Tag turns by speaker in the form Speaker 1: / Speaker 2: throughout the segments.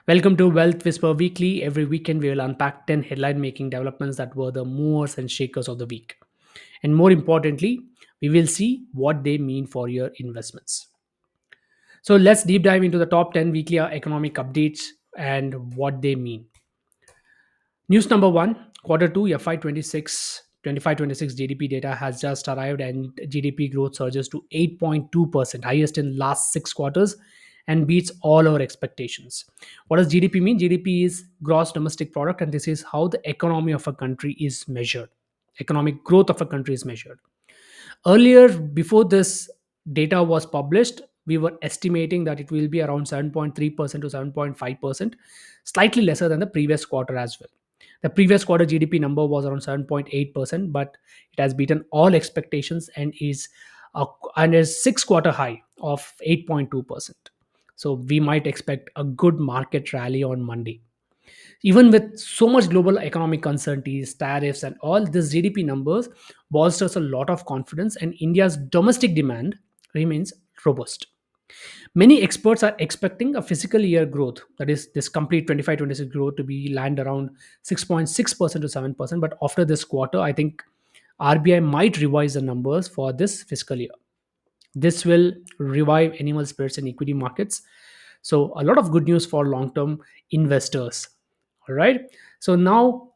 Speaker 1: Welcome to Wealth Whisper Weekly. Every weekend, we will unpack 10 headline making developments that were the movers and shakers of the week. And more importantly, we will see what they mean for your investments. So, let's deep dive into the top 10 weekly economic updates and what they mean. News number one, quarter two FY26 25-26 GDP data has just arrived and GDP growth surges to 8.2%, highest in last 6 quarters, and beats all our expectations. What does GDP mean? GDP is gross domestic product, and this is how the economy of a country is measured. Economic growth of a country is measured. Earlier, before this data was published, we were estimating that it will be around 7.3% to 7.5%, slightly lesser than the previous quarter as well. The previous quarter GDP number was around 7.8%, but it has beaten all expectations uh, and is 6 quarter high of 8.2%. So we might expect a good market rally on Monday. Even with so much global economic uncertainties, tariffs, and all, this GDP numbers bolsters a lot of confidence, and India's domestic demand remains robust. Many experts are expecting a fiscal year growth, that is, this complete 25-26 growth, to be land around 6.6% to 7%. But after this quarter, I think RBI might revise the numbers for this fiscal year. This will revive animal spirits in equity markets. So, a lot of good news for long term investors. All right. So, now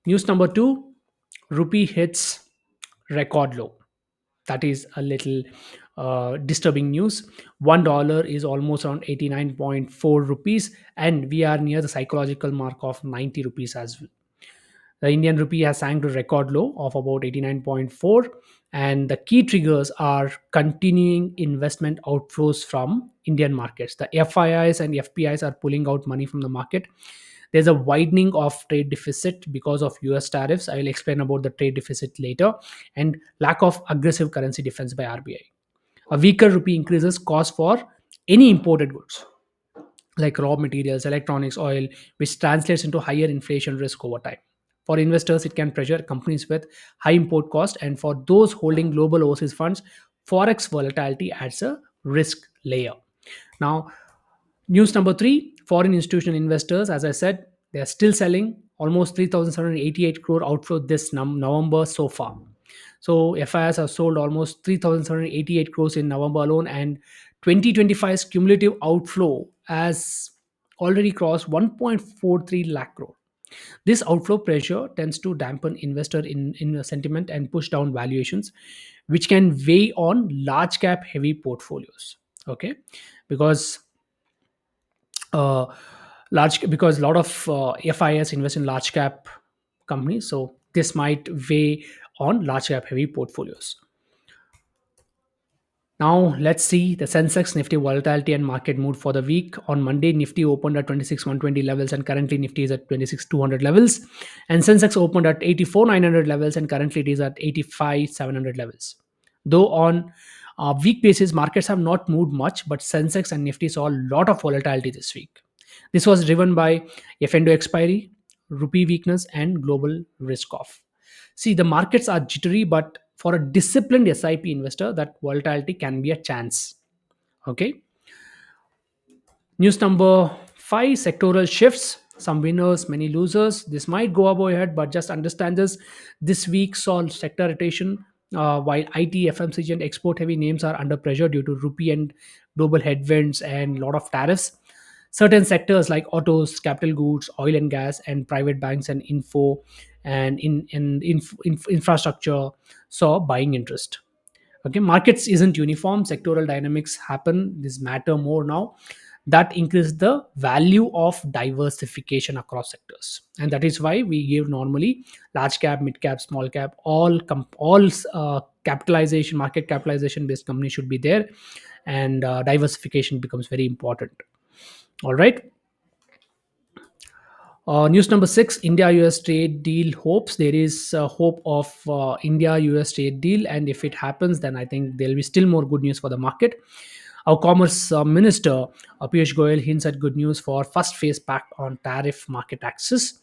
Speaker 1: news number two, rupee hits record low. That is a little disturbing news. $1 is almost around 89.4 rupees, and we are near the psychological mark of 90 rupees as well. The Indian rupee has sank to record low of about 89.4, and the key triggers are continuing investment outflows from Indian markets. The FIIs and FPIs are pulling out money from the market. There's a widening of trade deficit because of US tariffs. I will explain about the trade deficit later, and lack of aggressive currency defense by RBI. A weaker rupee increases cost for any imported goods like raw materials, electronics, oil, which translates into higher inflation risk over time. For investors, it can pressure companies with high import cost, and for those holding global overseas funds, forex volatility adds a risk layer. Now, news number three, foreign institutional investors, as I said, they are still selling almost 3,788 crore outflow this November so far. So FIS have sold almost 3,788 crores in November alone, and 2025's cumulative outflow has already crossed 1.43 lakh crore. This outflow pressure tends to dampen investor in sentiment and push down valuations, which can weigh on large cap heavy portfolios. Okay, because uh, because a lot of FIS invest in large cap companies, so this might weigh on large cap heavy portfolios. Now let's see the Sensex Nifty volatility and market mood for the week. On Monday, Nifty opened at 26,120 levels, and currently Nifty is at 26,200 levels. And Sensex opened at 84,900 levels, and currently it is at 85,700 levels. Though on a week basis, markets have not moved much, but Sensex and Nifty saw a lot of volatility this week. This was driven by F&O expiry, rupee weakness, and global risk off. See, the markets are jittery, but for a disciplined SIP investor, that volatility can be a chance. Okay. News number five, sectoral shifts. Some winners, many losers. This might go above your head, but just understand this. This week saw sector rotation, while IT, FMCG, and export heavy names are under pressure due to rupee and global headwinds and a lot of tariffs. Certain sectors like autos, capital goods, oil and gas, and private banks and info and infrastructure saw buying interest. Okay, markets isn't uniform, sectoral dynamics happen, this matter more now. That increase the value of diversification across sectors, and that is why we give normally large cap, mid cap, small cap, all capitalization, market capitalization based companies should be there, and diversification becomes very important. All right. News number six, India US trade deal hopes. There is hope of India US trade deal, and if it happens, then I think there will be still more good news for the market. Our Commerce Minister Piyush Goyal hints at good news for first phase pact on tariff market access.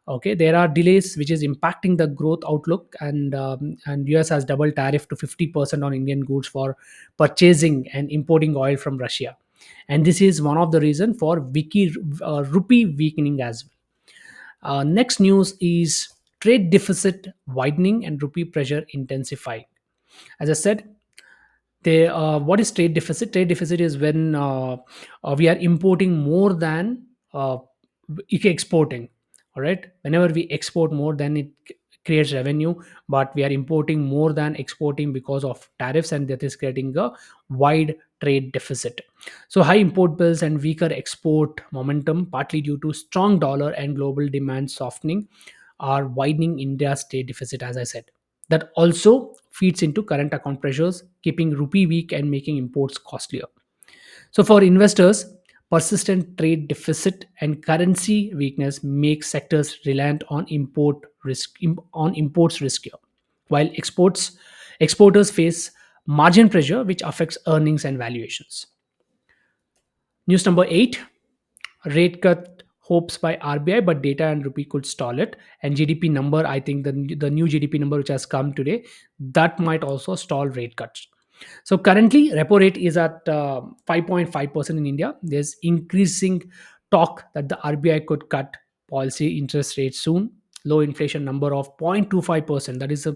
Speaker 1: Okay, there are delays which is impacting the growth outlook, and US has doubled tariff to 50% on Indian goods for purchasing and importing oil from Russia. and this is one of the reason for rupee weakening as well. Next news is trade deficit widening and rupee pressure intensifying. As I said, what is trade deficit? Trade deficit is when we are importing more than exporting. All right, whenever we export more, then it creates revenue, but we are importing more than exporting because of tariffs, and that is creating a wide trade deficit. So high import bills and weaker export momentum, partly due to strong dollar and global demand softening, are widening India's trade deficit, as I said. That also feeds into current account pressures, keeping rupee weak and making imports costlier. So for investors, persistent trade deficit and currency weakness make sectors reliant on imports riskier, while exporters face margin pressure, which affects earnings and valuations. News number 8: rate cut hopes by RBI, but data and rupee could stall it. And GDP number, I think the new GDP number which has come today, that might also stall rate cuts. So currently, repo rate is at 5.5% in India. There's increasing talk that the RBI could cut policy interest rates soon. Low inflation number of 0.25%. That is,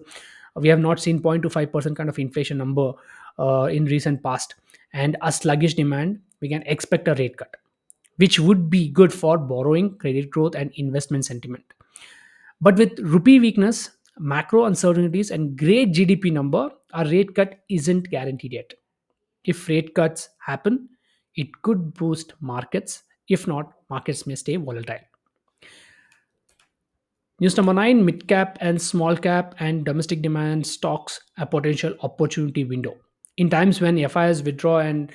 Speaker 1: we have not seen 0.25% kind of inflation number in recent past. And a sluggish demand, we can expect a rate cut, which would be good for borrowing, credit growth, and investment sentiment. But with rupee weakness, macro uncertainties, and great GDP number, a rate cut isn't guaranteed yet. If rate cuts happen, it could boost markets. If not, markets may stay volatile. News number 9: mid cap and small cap and domestic demand stocks a potential opportunity window. In times when FIs withdraw and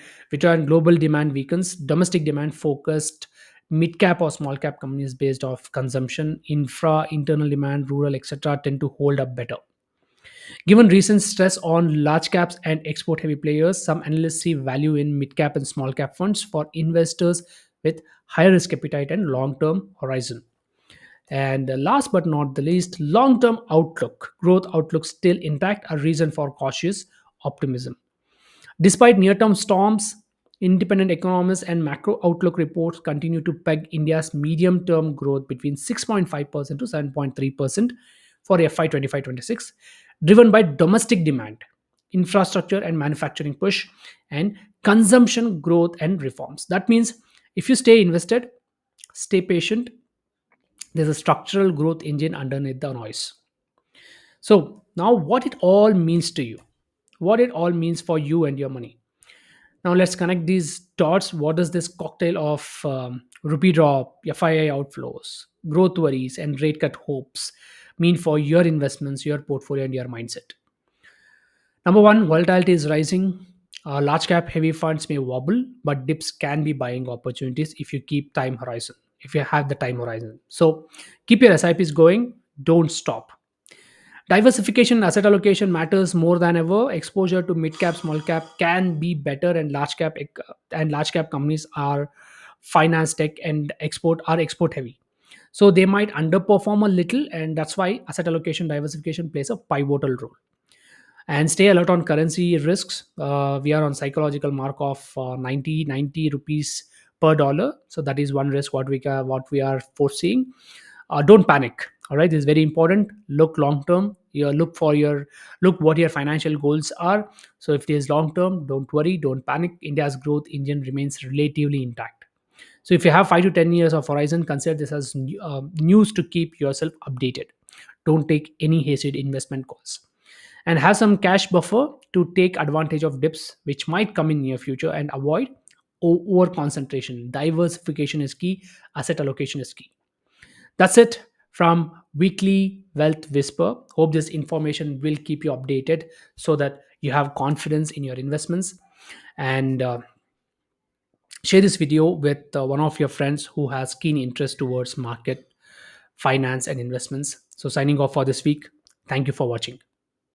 Speaker 1: global demand weakens, domestic demand focused mid cap or small cap companies based off consumption, infra, internal demand, rural, etc., tend to hold up better. Given recent stress on large caps and export heavy players, some analysts see value in mid cap and small cap funds for investors with higher risk appetite and long term horizon. And last but not the least, long term outlook, growth outlook still intact, a reason for cautious optimism. Despite near term storms, independent economists and macro outlook reports continue to peg India's medium term growth between 6.5% to 7.3% for FY25-26, driven by domestic demand, infrastructure and manufacturing push, and consumption growth and reforms. That means if you stay invested, stay patient, there's a structural growth engine underneath the noise. So, now what it all means to you, what it all means for you and your money. Now let's connect these dots. What does this cocktail of rupee drop, FII outflows, growth worries, and rate cut hopes mean for your investments, your portfolio, and your mindset? Number one, volatility is rising. Large cap heavy funds may wobble, but dips can be buying opportunities if you keep time horizon. If you have the time horizon, so keep your SIPs going. Don't stop. Diversification and asset allocation matters more than ever. Exposure to mid cap, small cap can be better, and large cap companies are finance, tech, and export heavy. So they might underperform a little, and that's why asset allocation diversification plays a pivotal role. And stay alert on currency risks. We are on psychological mark of 90 rupees per dollar. So that is one risk what we are foreseeing. Don't panic. All right, this is very important. Look long term. You look what your financial goals are. So if there's long term, don't worry, don't panic. India's growth engine remains relatively intact. So if you have 5 to 10 years of horizon, consider this as news to keep yourself updated. Don't take any hasty investment calls, and have some cash buffer to take advantage of dips which might come in near future, and avoid over concentration. Diversification is key. Asset allocation is key. That's it from Weekly Wealth Whisper. Hope this information will keep you updated so that you have confidence in your investments. And share this video with one of your friends who has keen interest towards market, finance, and investments. So, signing off for this week. Thank you for watching.